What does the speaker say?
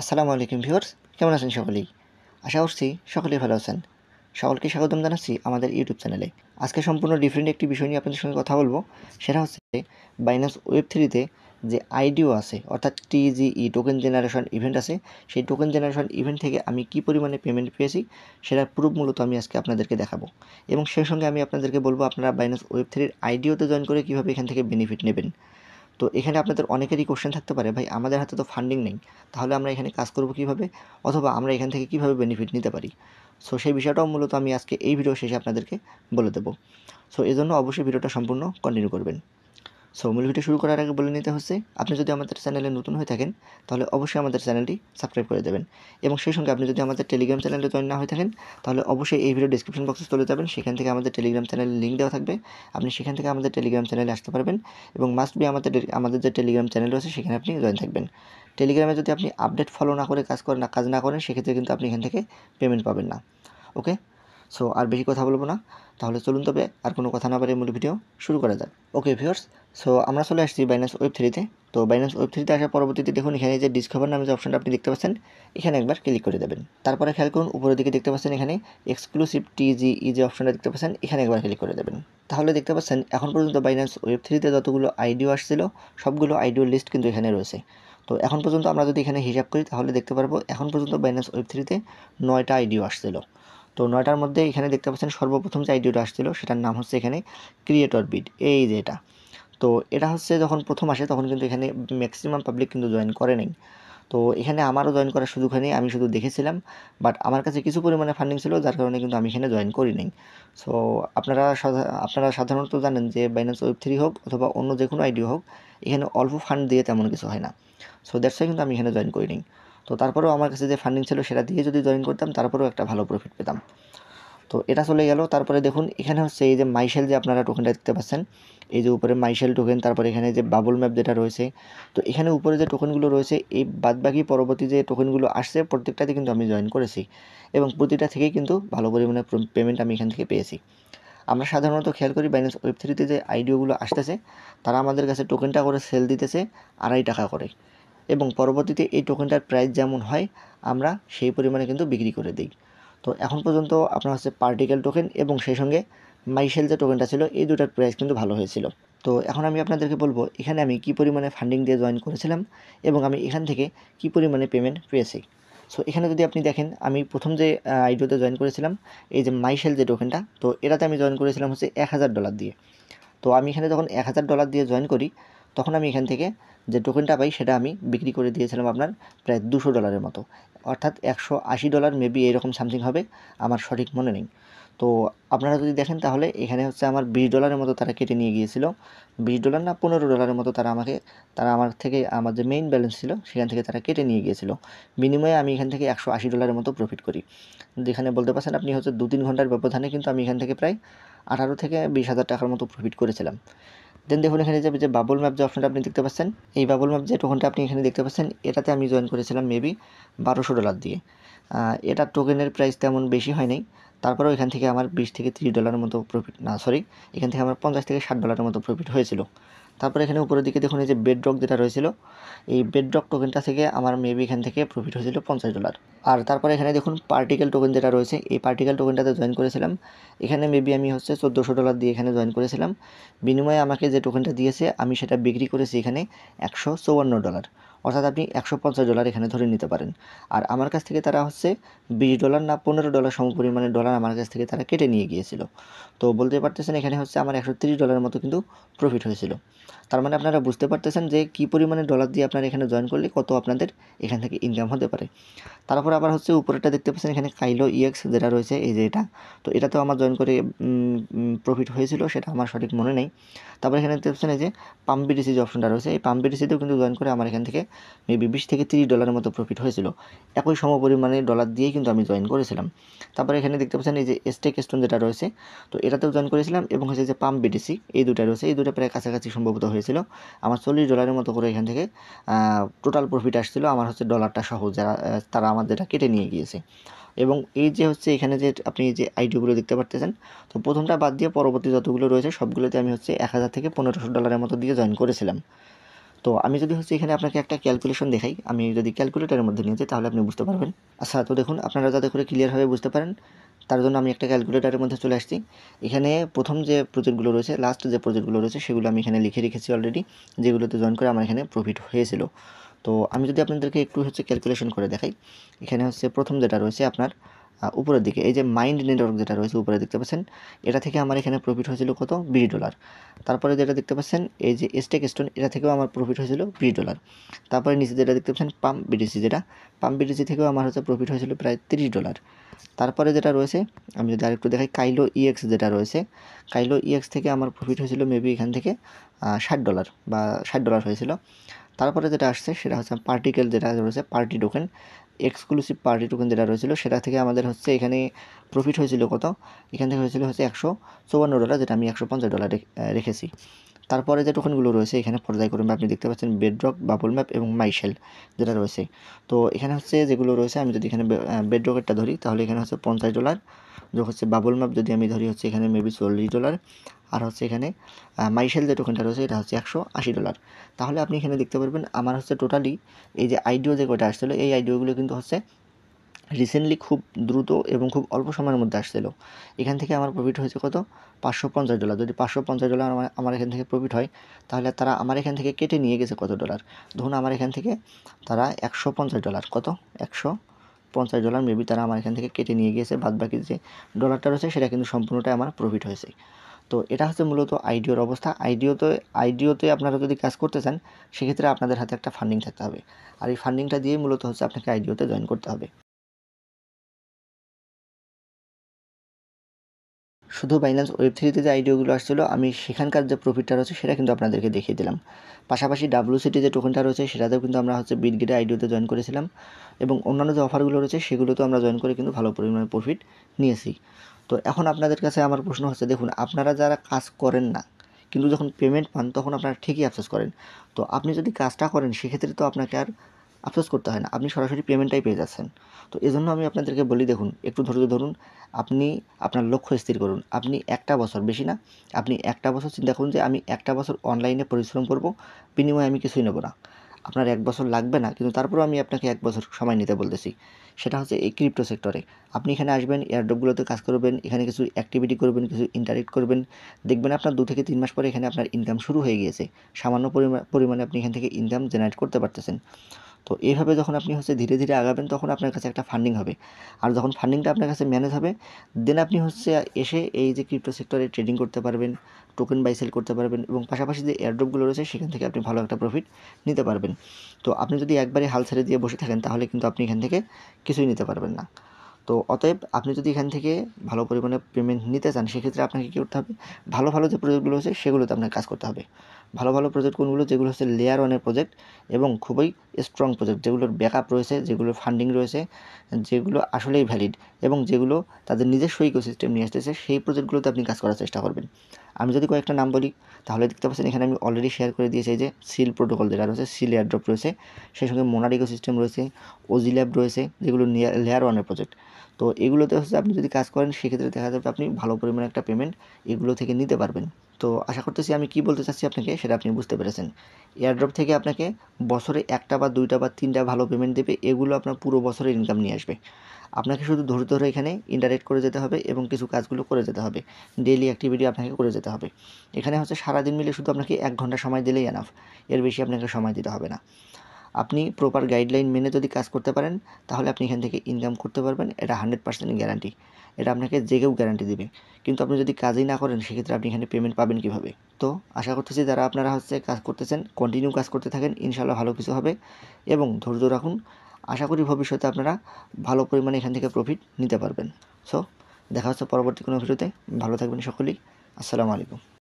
আসসালামু আলাইকুম ভিউয়ার্স, কেমন আছেন সকলেই? আশা করছি সকলেই ভালো আছেন। সকলকে স্বাগতম জানাচ্ছি আমাদের ইউটিউব চ্যানেলে। আজকে সম্পূর্ণ ডিফারেন্ট একটি বিষয় নিয়ে আপনাদের সঙ্গে কথা বলবো। সেটা হচ্ছে বাইন্যান্স Web3 তে যে আইডিও আছে অর্থাৎ TGE টোকেন জেনারেশন ইভেন্ট আছে, সেই টোকেন জেনারেশন ইভেন্ট থেকে আমি কী পরিমাণে পেমেন্ট পেয়েছি সেটার প্রুফ মূলত আমি আজকে আপনাদেরকে দেখাবো। এবং সেই সঙ্গে আমি আপনাদেরকে বলবো আপনারা বাইন্যান্স Web3 এর আইডিওতে জয়েন করে কীভাবে এখান থেকে বেনিফিট নেবেন। তো এখানে আপনাদের অনেকেরই কোশ্চেন থাকতে পারে, ভাই আমাদের হাতে তো ফান্ডিং নেই, তাহলে আমরা এখানে কাজ করব কীভাবে, অথবা আমরা এখান থেকে কীভাবে বেনিফিট নিতে পারি। সো সেই বিষয়টাও মূলত আমি আজকে এই ভিডিও শেষে আপনাদেরকে বলে দেবো। সো এজন্য অবশ্যই ভিডিওটা সম্পূর্ণ কন্টিনিউ করবেন। সো মূল ভিডিও শুরু করার আগে বলে নিতে হচ্ছে, আপনি যদি আমাদের চ্যানেলে নতুন হয়ে থাকেন তাহলে অবশ্যই আমাদের চ্যানেলটি সাবস্ক্রাইব করে দেবেন, এবং সেই সঙ্গে আপনি যদি আমাদের টেলিগ্রাম চ্যানেলে জয়েন না হয়ে থাকেন তাহলে অবশ্যই এই ভিডিও ডিসক্রিপশন বক্সে চলে যাবেন, সেখান থেকে আমাদের টেলিগ্রাম চ্যানেলের লিঙ্ক দেওয়া থাকবে, আপনি সেখান থেকে আমাদের টেলিগ্রাম চ্যানেলে আসতে পারবেন। এবং মাস্ট বি আমাদের যে টেলিগ্রাম চ্যানেল রয়েছে সেখানে আপনি জয়েন থাকবেন। টেলিগ্রামে যদি আপনি আপডেট ফলো না করে কাজ না করেন সেক্ষেত্রে কিন্তু আপনি এখান থেকে পেমেন্ট পাবেন না। ওকে, সো আর বেশি কথা বলবো না, তাহলে চলুন তবে আর কোনো কথা না বাড়িয়ে মূল ভিডিও শুরু করা যাক। ওকে ভিউয়ার্স, সো আমরা চলে আসছি বাইন্যান্স Web3-তে। তো বাইন্যান্স Web3-তে আসার পরবর্তীতে দেখুন এখানে যে ডিসকভার নামে যে অপশনটা আপনি দেখতে পাচ্ছেন, এখানে একবার ক্লিক করে দেবেন। তারপরে খেয়াল করুন উপরের দিকে দেখতে পাচ্ছেন এখানে এক্সক্লুসিভ TGE যে অপশনটা দেখতে পাচ্ছেন, এখানে একবার ক্লিক করে দেবেন। তাহলে দেখতে পাচ্ছেন এখন পর্যন্ত বাইন্যান্স Web3-তে যতগুলো আইডিও আসছিল সবগুলো আইডিওর লিস্ট কিন্তু এখানে রয়েছে। তো এখন পর্যন্ত আমরা যদি এখানে হিসাব করি তাহলে দেখতে পারবো এখন পর্যন্ত বাইন্যান্স Web3-তে 9টা আইডিও আসছিল। তো 9টার মধ্যে এখানে দেখতে পাচ্ছেন সর্বপ্রথম যে আইডিওটা আসছিল সেটার নাম হচ্ছে এখানে ক্রিয়েটর বিড, এই যে এটা। তো এটা হচ্ছে যখন প্রথম আসে তখন কিন্তু এখানে ম্যাক্সিমাম পাবলিক কিন্তু জয়েন করে নেই। তো এখানে আমারও জয়েন করার সুযোগ হয়নি, আমি শুধু দেখেছিলাম, বাট আমার কাছে কিছু পরিমাণে ফান্ডিং ছিল যার কারণে কিন্তু আমি এখানে জয়েন করি নাই। সো আপনারা সাধারণত জানেন যে বাইন্যান্স Web3 হোক অথবা অন্য যে কোনো আইডিও হোক, এখানে অল্প ফান্ড দিয়ে তেমন কিছু হয় না। সো দ্যাটস ওয়াই কিন্তু আমি এখানে জয়েন করি নাই। তো তারপরেও আমার কাছে যে ফান্ডিং ছিল সেটা দিয়ে যদি জয়েন করতাম তারপরেও একটা ভালো প্রফিট পেতাম। তো এটা চলে গেল। তারপরে দেখুন এখানে হচ্ছে এই যে মাইশেল যে আপনারা টোকেনটা দেখতে পাচ্ছেন, এই যে উপরে মাইশেল টোকেন, তারপরে এখানে যে বাবল ম্যাপ যেটা রয়েছে। তো এখানে উপরে যে টোকেনগুলো রয়েছে এই বাদবাকি পরবর্তী যে টোকেনগুলো আসছে প্রত্যেকটাতে কিন্তু আমি জয়েন করেছি, এবং প্রতিটা থেকেই কিন্তু ভালো পরিমাণে পেমেন্ট আমি এখান থেকে পেয়েছি। আমরা সাধারণত খেয়াল করি বাইন্যান্স Web3-তে যে আইডিওগুলো আসতেছে তারা আমাদের কাছে টোকেনটা করে সেল দিতেছে 2.5 টাকা করে, এবং পরবর্তীতে এই টোকেনটার প্রাইস যেমন হয় আমরা সেই পরিমাণে কিন্তু বিক্রি করে দিই। তো এখন পর্যন্ত আপনার হচ্ছে পার্টিকেল টোকেন এবং সেই সঙ্গে মাইশেল যে টোকেনটা ছিল এই দুটার প্রাইস কিন্তু ভালো হয়েছিল। তো এখন আমি আপনাদেরকে বলবো এখানে আমি কী পরিমাণে ফান্ডিং দিয়ে জয়েন করেছিলাম এবং আমি এখান থেকে কী পরিমাণে পেমেন্ট পেয়েছি। সো এখানে যদি আপনি দেখেন আমি প্রথম যে আইডিওতে জয়েন করেছিলাম, এই যে মাইশেল যে টোকেনটা, তো এটাতে আমি জয়েন করেছিলাম হচ্ছে $1000 দিয়ে। তো আমি এখানে যখন $1000 দিয়ে জয়েন করি তখন আমি এখান থেকে যে টোকেনটা পাই সেটা আমি বিক্রি করে দিয়েছিলাম আপনার প্রায় $200 মতো, অর্থাৎ $180 মেবি এরকম সামথিং হবে, আমার সঠিক মনে নেই। তো আপনারা যদি দেখেন তাহলে এখানে হচ্ছে আমার $20 মতো তারা কেটে নিয়ে গিয়েছিল, $20 না $15 মতো তারা আমার থেকে আমার যে মেইন ব্যালেন্স ছিল সেখান থেকে তারা কেটে নিয়ে গিয়েছিল। বিনিময়ে আমি এখান থেকে $180 মতো প্রফিট করি, যেখানে বলতে পারছেন আপনি হচ্ছে 2-3 ঘন্টার ব্যবধানে কিন্তু আমি এখান থেকে প্রায় 18 থেকে 20 হাজার টাকার মতো প্রফিট করেছিলাম। দেন দেখুন এখানে যে বাবল ম্যাপ যে অপশনটা আপনি দেখতে পাচ্ছেন, এই বাবল ম্যাপ যে টোকেনটা আপনি এখানে দেখতে পাচ্ছেন এটাতে আমি জয়েন করেছিলাম মেবি $1200 দিয়ে। এটার টোকেনের প্রাইস তেমন বেশি হয় নাই, তারপরেও এখান থেকে আমার $20 থেকে $30 মতো প্রফিট, না সরি, এখান থেকে আমার $50 থেকে $60 মতো প্রফিট হয়েছিল। তারপরে এখানে উপরের দিকে দেখুন এই যে বেডরক যেটা রয়েছিল, এই বেডরক টোকেনটা থেকে আমার মেবি এখান থেকে প্রফিট হয়েছিল $50। আর তারপরে এখানে দেখুন পার্টিকেল টোকেন যেটা রয়েছে, এই পার্টিকেল টোকেনটাতে জয়েন করেছিলাম, এখানে মেবি আমি হচ্ছে $1400 দিয়ে এখানে জয়েন করেছিলাম। বিনিময়ে আমাকে যে টোকেনটা দিয়েছে আমি সেটা বিক্রি করেছি এখানে $154, অর্থাৎ আপনি $150 এখানে ধরে নিতে পারেন। আর আমার কাছ থেকে তারা হচ্ছে $20 না $15 সমপরিমাণে ডলার আমার কাছ থেকে তারা কেটে নিয়ে গিয়েছিল। তো বলতে পারতেছেন এখানে হচ্ছে আমার $130 মতো কিন্তু প্রফিট হয়েছিল। তার মানে আপনারা বুঝতে পারতেছেন যে কী পরিমাণে ডলার দিয়ে আপনারা এখানে জয়েন করলে কত আপনাদের এখান থেকে ইনকাম হতে পারে। তারপর আবার হচ্ছে উপরেরটা দেখতে পাচ্ছেন এখানে কাইলো ইএক্স যেটা রয়েছে, এই যে এটা, তো এটাতেও আমার জয়েন করে প্রফিট হয়েছিল, সেটা আমার সঠিক মনে নেই। তারপর এখানে দেখতে পাচ্ছেন এই যে পাম্প বিটিসি যে অপশনটা রয়েছে, এই পাম্প বিটিসিতেও কিন্তু জয়েন করে আমার এখান থেকে মেবি $20 থেকে $30 মতো প্রফিট হয়েছিল, একই সমপরিমাণে ডলার দিয়েই কিন্তু আমি জয়েন করেছিলাম। তারপরে এখানে দেখতে পাচ্ছেন এই যে স্টেক স্টোন যেটা রয়েছে, তো এটাতেও জয়েন করেছিলাম, এবং হচ্ছে যে পাম্প বিটিসি, এই দুটা রয়েছে, এই দুটো প্রায় কাছাকাছি সম্ভবত হয়েছিল। আমার $40 মতো করে এখান থেকে টোটাল প্রফিট আসছিল আমার হচ্ছে ডলারটা সহ, তারা আমার যেটা কেটে নিয়ে গিয়েছে। এবং এই যে হচ্ছে এখানে যে আপনি যে আইডিগুলো দেখতে পারতেছেন, তো প্রথমটা বাদ দিয়ে পরবর্তী যতগুলো রয়েছে সবগুলোতে আমি হচ্ছে $1000 থেকে $1500 মতো দিয়ে জয়েন করেছিলাম। তো আমি যদি হচ্ছে এখানে আপনাকে একটা ক্যালকুলেশন দেখাই, আমি যদি ক্যালকুলেটরের মধ্যে নিয়ে যাই তাহলে আপনি বুঝতে পারবেন। আচ্ছা, তো দেখুন আপনারা যাতে করে ক্লিয়ারভাবে বুঝতে পারেন তার জন্য আমি একটা ক্যালকুলেটরের মধ্যে চলে আসছি। এখানে প্রথম যে প্রজেক্টগুলো রয়েছে, লাস্ট যে প্রজেক্টগুলো রয়েছে সেগুলো আমি এখানে লিখে রেখেছি অলরেডি, যেগুলোতে জয়েন করে আমার এখানে প্রফিট হয়েছিল। তো আমি যদি আপনাদেরকে একটু হচ্ছে ক্যালকুলেশন করে দেখাই, এখানে হচ্ছে প্রথম যেটা রয়েছে আপনার উপরের দিকে এই যে মাইন্ড নেটওয়ার্ক যেটা রয়েছে উপরে দেখতে পাচ্ছেন, এটা থেকে আমার এখানে প্রফিট হয়েছিল কত, $20। তারপরে যেটা দেখতে পাচ্ছেন এই যে স্টেক স্টোন, এটা থেকেও আমার প্রফিট হয়েছিল $20। তারপরে নিচে যেটা দেখতে পাচ্ছেন পাম্প বিটিসি, যেটা পাম্প বিটিসি থেকেও আমার হচ্ছে প্রফিট হয়েছিল প্রায় $30। তারপরে যেটা রয়েছে আমি যদি আরেকটু দেখাই, কাইলো ইএক্স যেটা রয়েছে, কাইলো ইএক্স থেকে আমার প্রফিট হয়েছিল মেবি এখান থেকে $60 বা $60 হয়েছিল। তারপরে যেটা আসছে সেটা হচ্ছে পার্টিকেল যেটা রয়েছে, party token, exclusive party token যেটা রয়েছিল সেটা থেকে আমাদের হচ্ছে এখানে প্রফিট হয়েছিল কত, এখান থেকে হয়েছিল হচ্ছে $154, যেটা আমি $150 রেখেছি। তারপরে যে টোকেনগুলো রয়েছে এখানে পর্যায়ক্রমে আপনি দেখতে পাচ্ছেন বেডরক, বাবল ম্যাপ এবং মাইশেল যেটা রয়েছে। তো এখানে হচ্ছে যেগুলো রয়েছে আমি যদি এখানে বেডরকেরটা ধরি তাহলে এখানে হচ্ছে $50, যোগ হচ্ছে বাবল ম্যাপ যদি আমি ধরি হচ্ছে এখানে মেবি $40, আর হচ্ছে এখানে মাইশেল যে টোকেনটা রয়েছে এটা হচ্ছে $180। তাহলে আপনি এখানে দেখতে পারবেন আমার হচ্ছে টোটালি এই যে আইডিও যে কয়টা আসছিলো, এই আইডিওগুলো কিন্তু হচ্ছে রিসেন্টলি খুব দ্রুত এবং খুব অল্প সময়ের মধ্যে আসছিল। এখান থেকে আমার প্রফিট হয়েছে কত, $550। যদি $550 আমার এখান থেকে প্রফিট হয় তাহলে তারা আমার এখান থেকে কেটে নিয়ে গেছে কত ডলার, ধরুন আমার এখান থেকে তারা $150, কত, $150 মেবি তারা আমার এখান থেকে কেটে নিয়ে গিয়েছে, বাদ বাকি যে ডলারটা রয়েছে সেটা কিন্তু সম্পূর্ণটাই আমার প্রফিট হয়েছে। তো এটা হচ্ছে মূলত আইডিওর অবস্থা। আইডিওতে আপনারা যদি কাজ করতে চান সেক্ষেত্রে আপনাদের হাতে একটা ফান্ডিং থাকতে হবে, আর এই ফান্ডিংটা দিয়ে মূলত হচ্ছে আপনাকে আইডিওতে জয়েন করতে হবে। শুধু বাইন্যান্স ওয়েব3 যে আইডিওগুলো আসছিলো আমি সেখানকার যে প্রফিটটা রয়েছে সেটা কিন্তু আপনাদেরকে দেখিয়ে দিলাম। পাশাপাশি WCT যে টোকেনটা রয়েছে সেটাতেও কিন্তু আমরা হচ্ছে বিটগেটে আইডিওতে জয়েন করেছিলাম, এবং অন্যান্য যে অফারগুলো রয়েছে সেগুলোতেও আমরা জয়েন করে কিন্তু ভালো পরিমাণে প্রফিট নিয়েছি। তো এখন আপনাদের কাছে আমার প্রশ্ন হচ্ছে, দেখুন আপনারা যারা কাজ করেন না কিন্তু যখন পেমেন্ট পান তখন আপনারা ঠিকই আফসোস করেন। তো আপনি যদি কাজটা করেন সেক্ষেত্রে তো আপনাকে আর আফসোস করতে হয় না, আপনি সরাসরি পেমেন্টটাই পেয়ে যাচ্ছেন। তো এজন্য আমি আপনাদেরকে বলি, দেখুন একটু ধৈর্য ধরুন, আপনি আপনার লক্ষ্য স্থির করুন। আপনি একটা বছর, বেশি না, আপনি একটা বছর চিন্তা করুন যে আমি একটা বছর অনলাইনে পরিশ্রম করব, বিনিময়ে আমি কিছুই নেব না। আপনার 1 বছর লাগবে না, কিন্তু তারপরেও আমি আপনাকে 1 বছর সময় নিতে বলতেছি। সেটা হচ্ছে এই ক্রিপ্টো সেক্টরে। আপনি এখানে আসবেন, এয়ারড্রপগুলোতে কাজ করবেন, এখানে কিছু অ্যাক্টিভিটি করবেন, কিছু ইন্টারেক্ট করবেন। দেখবেন আপনার 2 থেকে 3 মাস পরে এখানে আপনার ইনকাম শুরু হয়ে গিয়েছে। সামান্য পরিমাণে আপনি এখান থেকে ইনকাম জেনারেট করতে পারতেছেন। তো এইভাবে যখন আপনি হচ্ছে ধীরে ধীরে আগাবেন তখন আপনার কাছে একটা ফান্ডিং হবে, আর যখন ফান্ডিংটা আপনার কাছে ম্যানেজ হবে দেন আপনি হচ্ছে এসে এই যে ক্রিপ্টো সেক্টরে ট্রেডিং করতে পারবেন, টোকেন বাই সেল করতে পারবেন, এবং পাশাপাশি যে এয়ারড্রপগুলো রয়েছে সেখান থেকে আপনি ভালো একটা প্রফিট নিতে পারবেন। তো আপনি যদি একবারে হাল ছেড়ে দিয়ে বসে থাকেন তাহলে কিন্তু আপনি এখান থেকে কিছুই নিতে পারবেন না। তো অতএব আপনি যদি এখান থেকে ভালো পরিমাণে পেমেন্ট নিতে চান সেক্ষেত্রে আপনাকে কী করতে হবে, ভালো ভালো যে প্রজেক্টগুলো আছে সেগুলোতে আপনাকে কাজ করতে হবে। ভালো ভালো প্রজেক্ট কোনগুলো, যেগুলো হচ্ছে লেয়ার ওয়ানের প্রজেক্ট এবং খুবই স্ট্রং প্রজেক্ট, যেগুলোর ব্যাকআপ রয়েছে, যেগুলোর ফান্ডিং রয়েছে, যেগুলো আসলেই ভ্যালিড এবং যেগুলো তাদের নিজস্ব ইকোসিস্টেম নিয়ে আসতেছে, সেই প্রজেক্টগুলোতে আপনি কাজ করার চেষ্টা করবেন। আমি যদি কয়েকটা নাম বলি তাহলে দেখতে পাচ্ছেন এখানে আমি অলরেডি শেয়ার করে দিয়েছি, এই যে সিল প্রোটোকল যেটা রয়েছে, সিল এয়ারড্রপ রয়েছে, সেই সঙ্গে মোনার ইকোসিস্টেম রয়েছে, ওজি ল্যাব রয়েছে, যেগুলো লেয়ার ওয়ানের প্রজেক্ট। তো এগুলোতে হচ্ছে আপনি যদি কাজ করেন সেক্ষেত্রে দেখা যাবে আপনি ভালো পরিমাণে একটা পেমেন্ট এগুলো থেকে নিতে পারবেন। তো আশা করতেছি আমি কী বলতে চাচ্ছি আপনাকে সেটা আপনি বুঝতে পেরেছেন। এয়ারড্রপ থেকে আপনাকে বছরে 1টা বা 2টা বা 3টা ভালো পেমেন্ট দেবে, এগুলো আপনার পুরো বছরের ইনকাম নিয়ে আসবে। আপনাকে শুধু ধৈর্য ধরে এখানে ইন্টারেক্ট করে যেতে হবে এবং কিছু কাজগুলো করে যেতে হবে, ডেইলি অ্যাক্টিভিটি আপনাকে করে যেতে হবে। এখানে হচ্ছে সারাদিন মিলে শুধু আপনাকে 1 ঘন্টা সময় দিলেই এনাফ, এর বেশি আপনাকে সময় দিতে হবে না। আপনি প্রপার গাইডলাইন মেনে যদি কাজ করতে পারেন তাহলে আপনি এখান থেকে ইনকাম করতে পারবেন, এটা 100% গ্যারান্টি। এটা আপনাকে যে কেউ গ্যারান্টি দিবে। কিন্তু আপনি যদি কাজই না করেন সেক্ষেত্রে আপনি এখানে পেমেন্ট পাবেন কীভাবে? তো আশা করতেছি যারা আপনারা হচ্ছে কাজ করতেছেন কন্টিনিউ কাজ করতে থাকেন, ইনশাআল্লাহ ভালো কিছু হবে, এবং ধৈর্য রাখুন। আশা করি ভবিষ্যতে আপনারা ভালো পরিমাণে এখান থেকে প্রফিট নিতে পারবেন। সো দেখা হচ্ছে পরবর্তী কোনো ভিডিওতে। ভালো থাকবেন সকলেই। আসসালামু আলাইকুম।